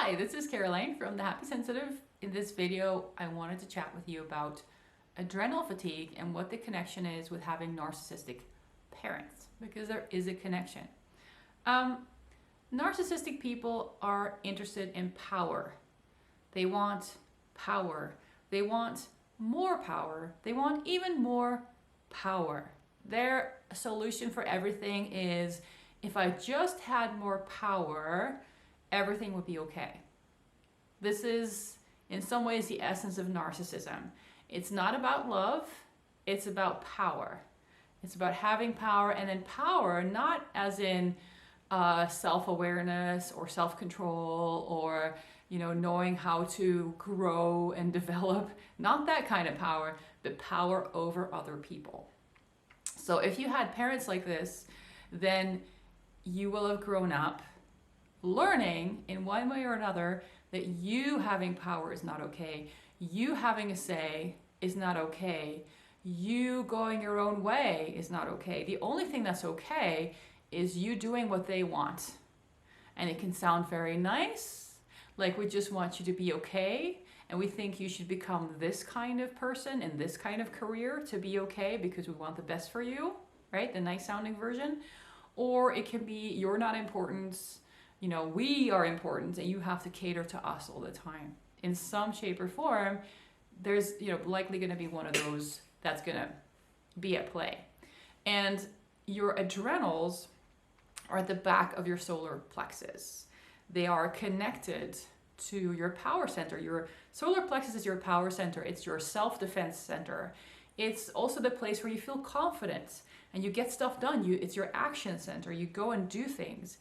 Hi, this is Caroline from The Happy Sensitive. In this video, I wanted to chat with you about adrenal fatigue and what the connection is with having narcissistic parents, because there is a connection. Narcissistic people are interested in power. They want power. They want more power. They want even more power. Their solution for everything is, if I just had more power, everything would be okay. This is, in some ways, the essence of narcissism. It's not about love, it's about power. It's about having power, and then power not as in self-awareness or self-control or knowing how to grow and develop. Not that kind of power, but power over other people. So if you had parents like this, then you will have grown up learning in one way or another that you having power is not okay. You having a say is not okay. You going your own way is not okay. The only thing that's okay is you doing what they want. And it can sound very nice, like we just want you to be okay, and we think you should become this kind of person in this kind of career to be okay because we want the best for you, right? The nice sounding version. Or it can be, you're not important, we are important and you have to cater to us all the time. In some shape or form, there's likely going to be one of those that's going to be at play. And your adrenals are at the back of your solar plexus. They are connected to your power center. Your solar plexus is your power center. It's your self-defense center. It's also the place where you feel confident and you get stuff done. It's your action center. You go and do things.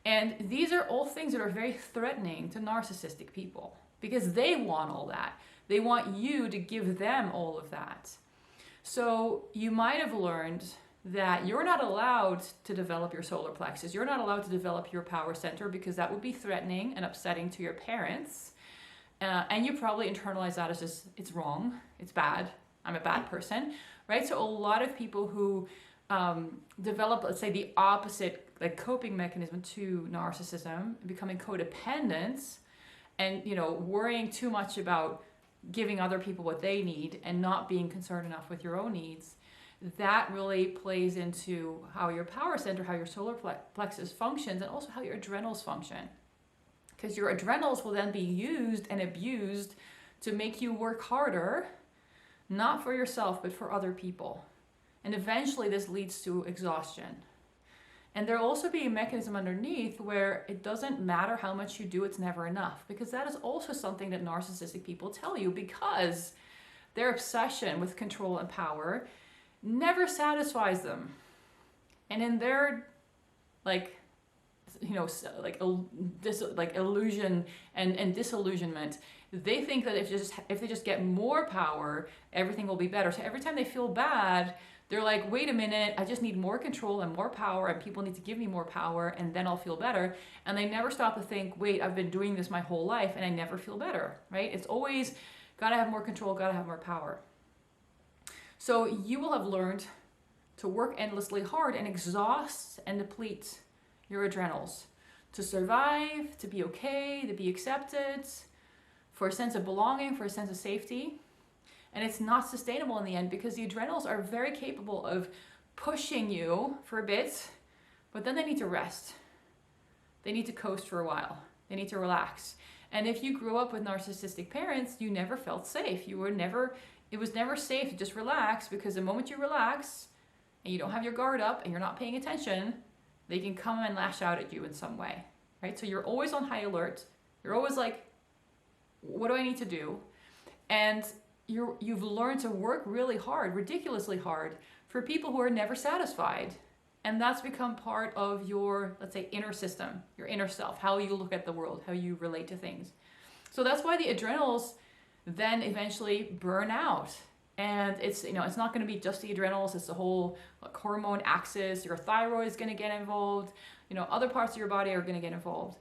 And these are all things that are very threatening to narcissistic people because they want all that. They want you to give them all of that. So you might have learned that you're not allowed to develop your solar plexus. You're not allowed to develop your power center because that would be threatening and upsetting to your parents. And you probably internalize that as just, it's wrong, it's bad, I'm a bad person, right? So a lot of people who develop, let's say, the opposite coping mechanism to narcissism, becoming codependent and worrying too much about giving other people what they need and not being concerned enough with your own needs, that really plays into how your power center, how your solar plexus functions, and also how your adrenals function. Because your adrenals will then be used and abused to make you work harder, not for yourself, but for other people. And eventually this leads to exhaustion. And there'll also be a mechanism underneath where it doesn't matter how much you do, it's never enough. Because that is also something that narcissistic people tell you, because their obsession with control and power never satisfies them. And in their illusion and disillusionment, they think that if they just get more power, everything will be better. So every time they feel bad, they're like, wait a minute, I just need more control and more power, and people need to give me more power, and then I'll feel better. And they never stop to think, wait, I've been doing this my whole life and I never feel better, right? It's always gotta have more control, gotta have more power. So you will have learned to work endlessly hard and exhaust and deplete your adrenals to survive, to be okay, to be accepted, for a sense of belonging, for a sense of safety. And it's not sustainable in the end, because the adrenals are very capable of pushing you for a bit, but then they need to rest. They need to coast for a while. They need to relax. And if you grew up with narcissistic parents, you never felt safe. It was never safe to just relax, because the moment you relax and you don't have your guard up and you're not paying attention, they can come and lash out at you in some way, right? So you're always on high alert. You're always like, what do I need to do? And you've learned to work really hard, ridiculously hard, for people who are never satisfied. And that's become part of your, let's say, inner system, your inner self, how you look at the world, how you relate to things. So that's why the adrenals then eventually burn out. And it's not going to be just the adrenals, it's the whole hormone axis. Your thyroid is going to get involved, other parts of your body are going to get involved.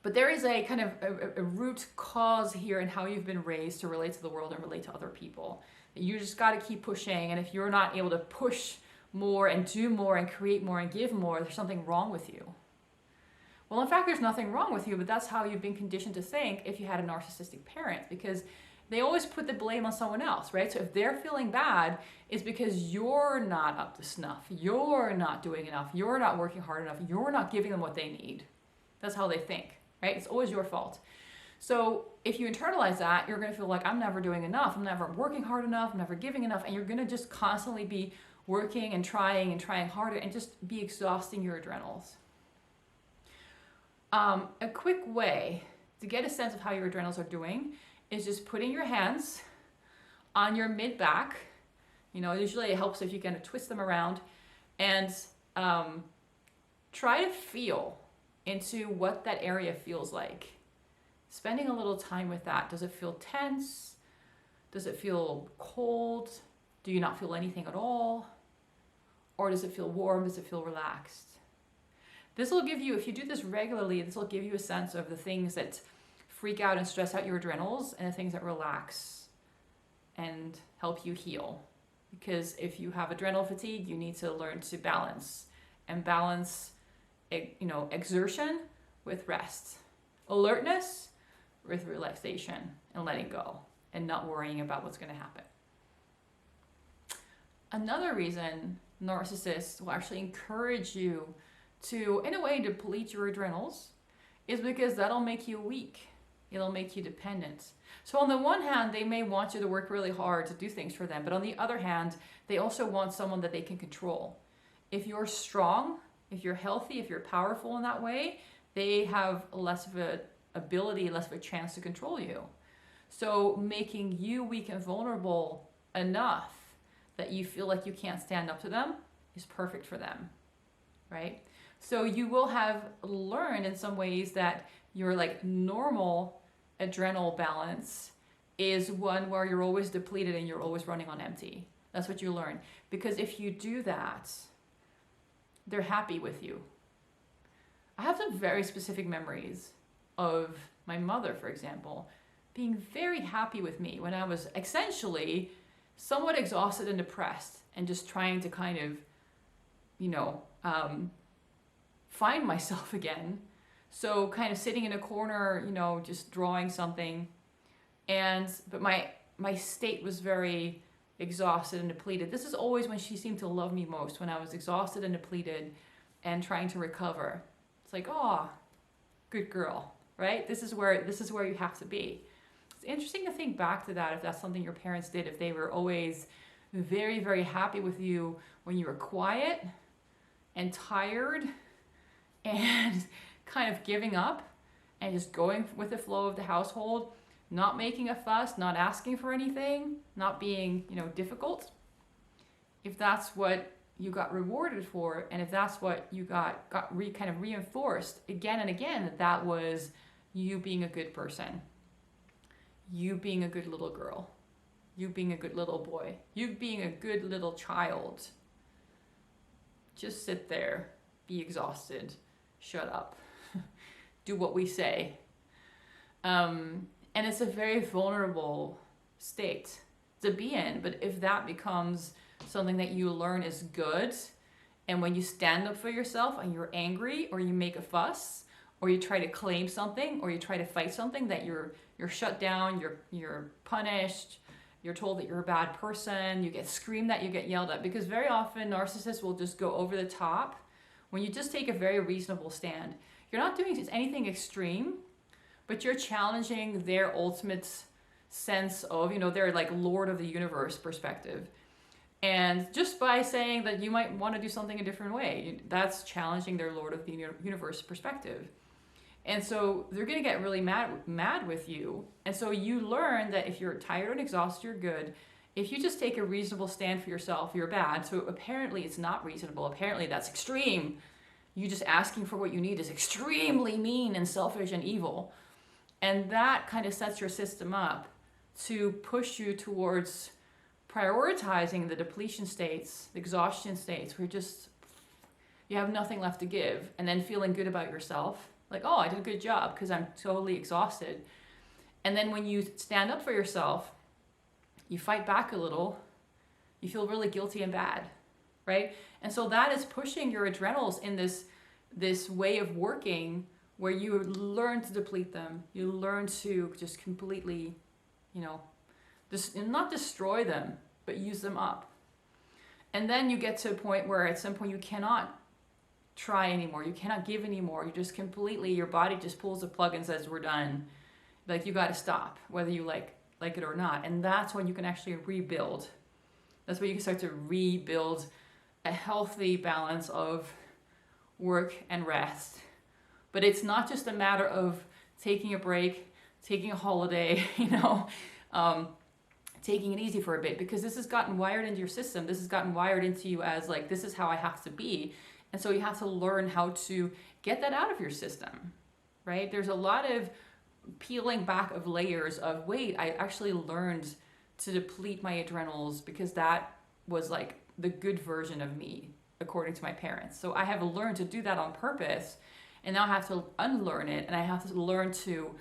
But there is a kind of a root cause here in how you've been raised to relate to the world and relate to other people. You just got to keep pushing, and if you're not able to push more and do more and create more and give more, there's something wrong with you. Well, in fact, there's nothing wrong with you, but that's how you've been conditioned to think if you had a narcissistic parent, because they always put the blame on someone else, right? So if they're feeling bad, it's because you're not up to snuff. You're not doing enough. You're not working hard enough. You're not giving them what they need. That's how they think, right? It's always your fault. So if you internalize that, you're going to feel like, I'm never doing enough. I'm never working hard enough. I'm never giving enough. And you're going to just constantly be working and trying harder and just be exhausting your adrenals. A quick way to get a sense of how your adrenals are doing is just putting your hands on your mid-back. Usually it helps if you kind of twist them around and try to feel into what that area feels like. Spending a little time with that. Does it feel tense? Does it feel cold? Do you not feel anything at all? Or does it feel warm? Does it feel relaxed? This will give you, if you do this regularly, this will give you a sense of the things that freak out and stress out your adrenals and the things that relax and help you heal. Because if you have adrenal fatigue, you need to learn to balance and balance, exertion with rest, alertness with relaxation and letting go and not worrying about what's going to happen. Another reason narcissists will actually encourage you to, in a way, deplete your adrenals is because that'll make you weak. It'll make you dependent. So on the one hand, they may want you to work really hard to do things for them, but on the other hand, they also want someone that they can control. If you're strong, if you're healthy, if you're powerful in that way, they have less of an ability, less of a chance to control you. So making you weak and vulnerable enough that you feel like you can't stand up to them is perfect for them, right? So you will have learned in some ways that your normal adrenal balance is one where you're always depleted and you're always running on empty. That's what you learn. Because if you do that, they're happy with you. I have some very specific memories of my mother, for example, being very happy with me when I was essentially somewhat exhausted and depressed and just trying to kind of, find myself again. So kind of sitting in a corner, just drawing something. But my state was very exhausted and depleted. This is always when she seemed to love me most, when I was exhausted and depleted and trying to recover. It's like, oh, good girl, right? This is where you have to be. It's interesting to think back to that, if that's something your parents did, if they were always very, very happy with you when you were quiet and tired and kind of giving up and just going with the flow of the household, not making a fuss, not asking for anything, not being, difficult. If that's what you got rewarded for, and if that's what you got kind of reinforced again and again, that was you being a good person, you being a good little girl, you being a good little boy, you being a good little child. Just sit there, be exhausted, shut up, do what we say. And it's a very vulnerable state to be in, but if that becomes something that you learn is good, and when you stand up for yourself and you're angry or you make a fuss or you try to claim something or you try to fight something, that you're shut down, you're punished, you're told that you're a bad person, you get screamed at, you get yelled at, because very often narcissists will just go over the top when you just take a very reasonable stand. You're not doing anything extreme, but you're challenging their ultimate sense of, their Lord of the universe perspective. And just by saying that you might want to do something a different way, that's challenging their Lord of the universe perspective. And so they're going to get really mad with you. And so you learn that if you're tired and exhausted, you're good. If you just take a reasonable stand for yourself, you're bad. So apparently it's not reasonable. Apparently that's extreme. You just asking for what you need is extremely mean and selfish and evil. And that kind of sets your system up to push you towards prioritizing the depletion states, the exhaustion states, where you have nothing left to give, and then feeling good about yourself. Like, oh, I did a good job because I'm totally exhausted. And then when you stand up for yourself, you fight back a little, you feel really guilty and bad, right? And so that is pushing your adrenals in this way of working where you learn to deplete them. You learn to just completely, just not destroy them, but use them up. And then you get to a point where at some point you cannot try anymore. You cannot give anymore. You just completely, your body just pulls the plug and says, we're done. Like, you got to stop, whether you like it or not. And that's when you can actually rebuild. That's when you can start to rebuild a healthy balance of work and rest. But it's not just a matter of taking a break, taking a holiday, taking it easy for a bit, because this has gotten wired into your system. This has gotten wired into you as like, this is how I have to be. And so you have to learn how to get that out of your system, right? There's a lot of peeling back of layers of, wait, I actually learned to deplete my adrenals because that was like the good version of me, according to my parents. So I have learned to do that on purpose, and now I have to unlearn it, and I have to learn to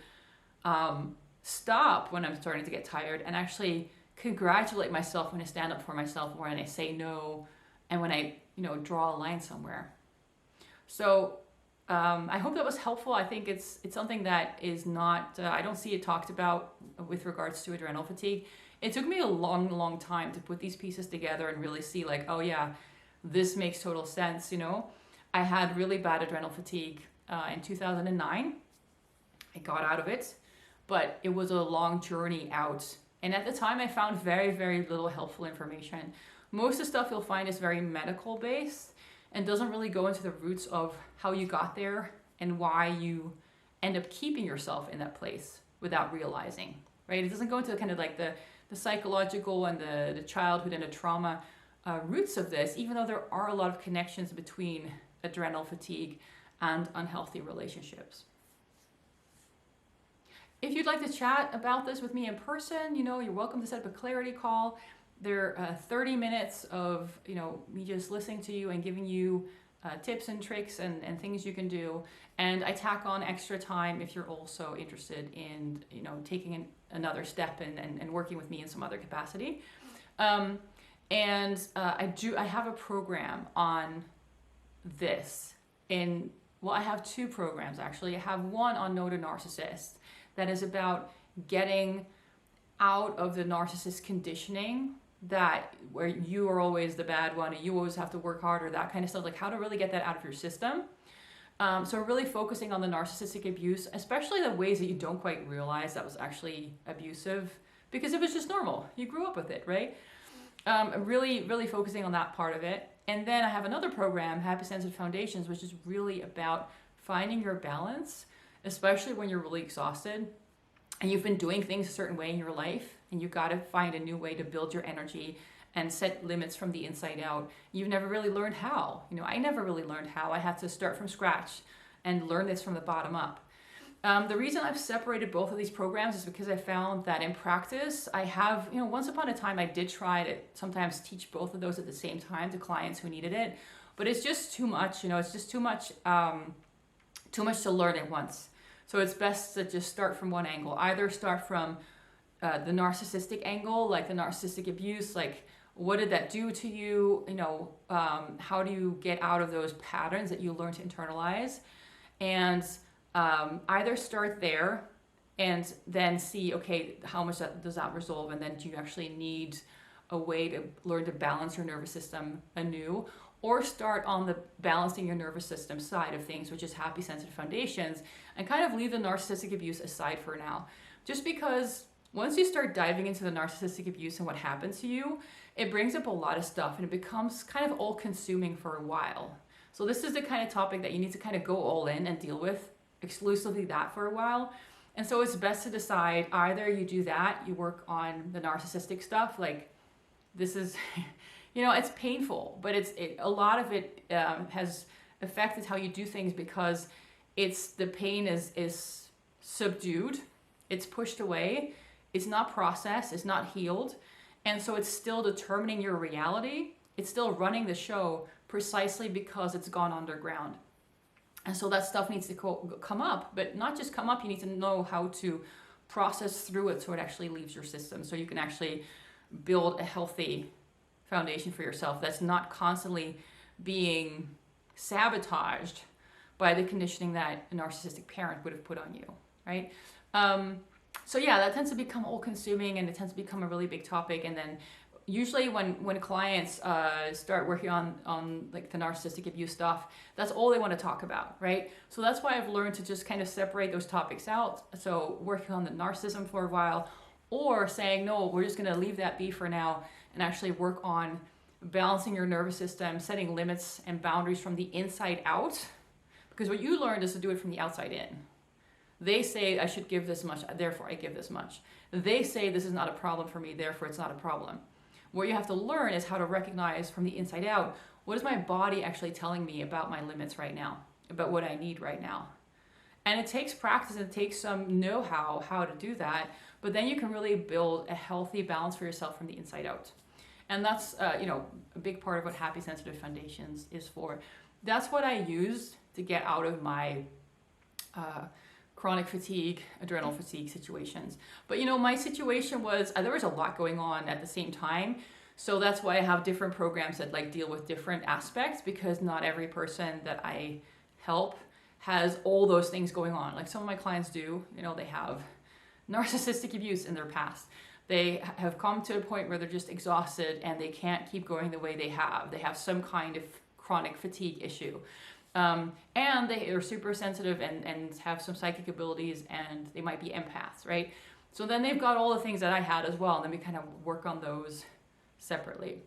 stop when I'm starting to get tired and actually congratulate myself when I stand up for myself, when I say no, and when I, draw a line somewhere. So I hope that was helpful. I think it's something that is not, I don't see it talked about with regards to adrenal fatigue. It took me a long time to put these pieces together and really see like, oh yeah, this makes total sense. I had really bad adrenal fatigue in 2009. I got out of it, but it was a long journey out. And at the time I found very, very little helpful information. Most of the stuff you'll find is very medical based and doesn't really go into the roots of how you got there and why you end up keeping yourself in that place without realizing, right? It doesn't go into kind of like the psychological and the childhood and the trauma roots of this, even though there are a lot of connections between adrenal fatigue and unhealthy relationships. If you'd like to chat about this with me in person, you're welcome to set up a clarity call. They're 30 minutes of, me just listening to you and giving you tips and tricks and things you can do. And I tack on extra time if you're also interested in, taking another step and working with me in some other capacity. I have a program on this I have two programs actually. I have one on No to Narcissist that is about getting out of the narcissist conditioning, that where you are always the bad one and you always have to work harder, that kind of stuff, like how to really get that out of your system. So really focusing on the narcissistic abuse, especially the ways that you don't quite realize that was actually abusive because it was just normal. You grew up with it, right? Really focusing on that part of it. And then I have another program, Happy Sensitive Foundations, which is really about finding your balance, especially when you're really exhausted and you've been doing things a certain way in your life and you've got to find a new way to build your energy and set limits from the inside out. You've never really learned how. I never really learned how. I had to start from scratch and learn this from the bottom up. The reason I've separated both of these programs is because I found that in practice, I have, once upon a time, I did try to sometimes teach both of those at the same time to clients who needed it, but it's just too much, it's just too much to learn at once. So it's best to just start from one angle. Either start from the narcissistic angle, like the narcissistic abuse, like what did that do to you? How do you get out of those patterns that you learn to internalize? And either start there and then see, okay, how much does that resolve? And then do you actually need a way to learn to balance your nervous system anew? Or start on the balancing your nervous system side of things, which is Happy Sensitive Foundations, and kind of leave the narcissistic abuse aside for now. Just because once you start diving into the narcissistic abuse and what happens to you, it brings up a lot of stuff and it becomes kind of all-consuming for a while. So this is the kind of topic that you need to kind of go all in and deal with exclusively that for a while. And so it's best to decide either you do that, you work on the narcissistic stuff, like this is... it's painful, but a lot of it has affected how you do things because the pain is subdued, it's pushed away, it's not processed, it's not healed, and so it's still determining your reality. It's still running the show precisely because it's gone underground. And so that stuff needs to come up, but not just come up, you need to know how to process through it so it actually leaves your system, so you can actually build a healthy foundation for yourself that's not constantly being sabotaged by the conditioning that a narcissistic parent would have put on you, right? So yeah, that tends to become all consuming, and it tends to become a really big topic. And then usually when clients start working on like the narcissistic abuse stuff, that's all they want to talk about, right? So that's why I've learned to just kind of separate those topics out. So working on the narcissism for a while, or saying, no, we're just going to leave that be for now and actually work on balancing your nervous system, setting limits and boundaries from the inside out. Because what you learned is to do it from the outside in. They say I should give this much, therefore I give this much. They say this is not a problem for me, therefore it's not a problem. What you have to learn is how to recognize from the inside out, what is my body actually telling me about my limits right now, about what I need right now. And it takes practice, and it takes some know-how how to do that, but then you can really build a healthy balance for yourself from the inside out. And that's a big part of what Happy Sensitive Foundations is for. That's what I used to get out of my chronic fatigue, adrenal fatigue situations. But my situation was, there was a lot going on at the same time. So that's why I have different programs that like deal with different aspects, because not every person that I help has all those things going on. Like some of my clients do, they have narcissistic abuse in their past. They have come to a point where they're just exhausted and they can't keep going the way they have. They have some kind of chronic fatigue issue. And they are super sensitive and have some psychic abilities, and they might be empaths, right? So then they've got all the things that I had as well, and then we kind of work on those separately.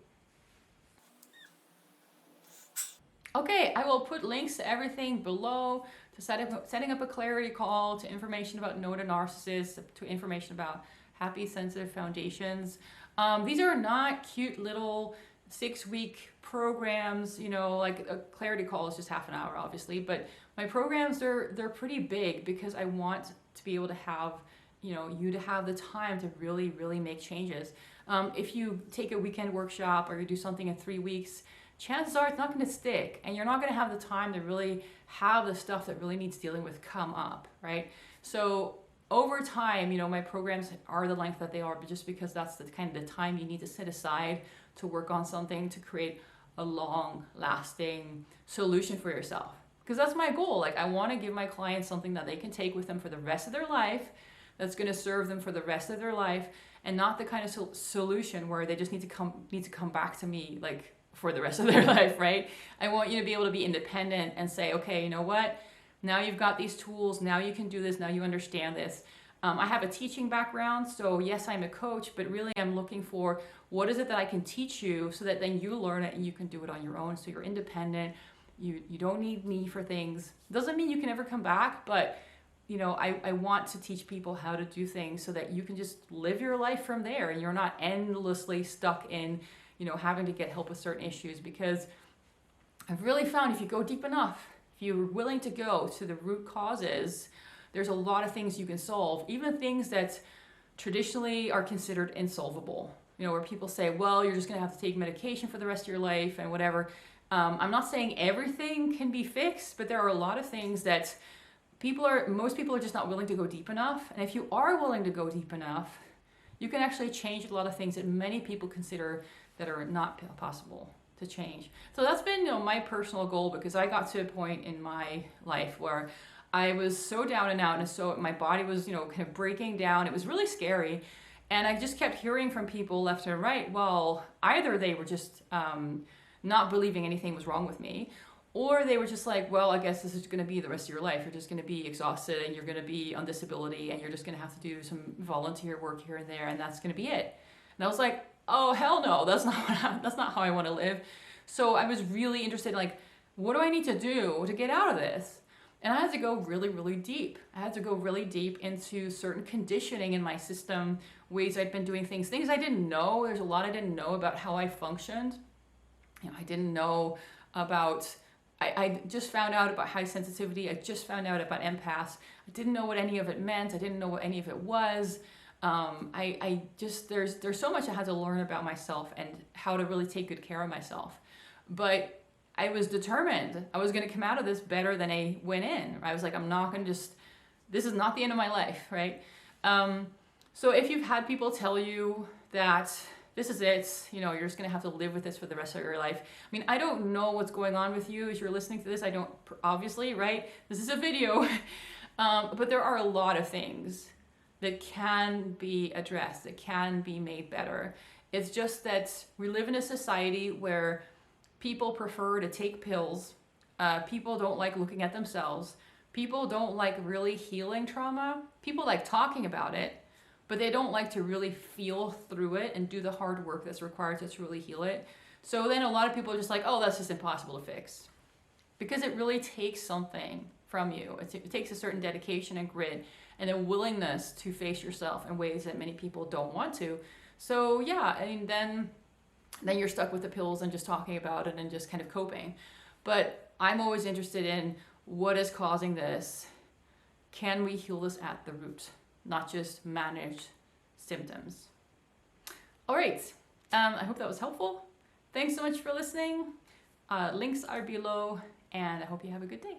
Okay, I will put links to everything below, to setting up a clarity call, to information about Know to Narcissist, to information about Happy Sensitive Foundations. These are not cute little 6-week programs, like a clarity call is just half an hour, obviously, but my programs, they're pretty big, because I want to be able to have, you to have the time to really, really make changes. If you take a weekend workshop or you do something in 3 weeks, chances are it's not going to stick, and you're not going to have the time to really have the stuff that really needs dealing with come up, right? So over time, my programs are the length that they are, but just because that's the kind of the time you need to set aside to work on something, to create a long-lasting solution for yourself. Because that's my goal. Like, I want to give my clients something that they can take with them for the rest of their life, that's going to serve them for the rest of their life, and not the kind of solution where they just need to come back to me like for the rest of their life, right? I want you to be able to be independent and say, okay, you know what? Now you've got these tools, now you can do this, now you understand this. I have a teaching background, so yes, I'm a coach, but really I'm looking for what is it that I can teach you so that then you learn it and you can do it on your own, so you're independent. You don't need me for things. Doesn't mean you can ever come back, but I want to teach people how to do things so that you can just live your life from there, and you're not endlessly stuck in, having to get help with certain issues. Because I've really found if you go deep enough, if you're willing to go to the root causes, there's a lot of things you can solve, even things that traditionally are considered insolvable. Where people say, well, you're just going to have to take medication for the rest of your life and whatever. I'm not saying everything can be fixed, but there are a lot of things that most people are just not willing to go deep enough. And if you are willing to go deep enough, you can actually change a lot of things that many people consider that are not possible to change. So that's been my personal goal, because I got to a point in my life where I was so down and out, and so my body was kind of breaking down. It was really scary, and I just kept hearing from people left and right, well, either they were just not believing anything was wrong with me, or they were just like, well, I guess this is going to be the rest of your life. You're just going to be exhausted, and you're going to be on disability, and you're just going to have to do some volunteer work here and there, and that's going to be it. And I was like, oh, hell no, that's not how I want to live. So I was really interested in, like, what do I need to do to get out of this? And I had to go really, really deep. I had to go really deep into certain conditioning in my system, ways I'd been doing things I didn't know. There's a lot I didn't know about how I functioned. I didn't know about, I just found out about high sensitivity. I just found out about empaths. I didn't know what any of it meant. I didn't know what any of it was. There's so much I had to learn about myself and how to really take good care of myself. But I was determined I was going to come out of this better than I went in. I was like, I'm not going to this is not the end of my life, right? So if you've had people tell you that this is it. You know, you're just going to have to live with this for the rest of your life. I mean, I don't know what's going on with you as you're listening to this. I don't, obviously, right? This is a video. But there are a lot of things that can be addressed, that can be made better. It's just that we live in a society where people prefer to take pills. People don't like looking at themselves. People don't like really healing trauma. People like talking about it, but they don't like to really feel through it and do the hard work that's required to truly heal it. So then a lot of people are just like, oh, that's just impossible to fix. Because it really takes something from you. It takes a certain dedication and grit and a willingness to face yourself in ways that many people don't want to. So yeah, I mean, then you're stuck with the pills and just talking about it and just kind of coping. But I'm always interested in what is causing this. Can we heal this at the root, not just manage symptoms? All right, I hope that was helpful. Thanks so much for listening. Links are below, and I hope you have a good day.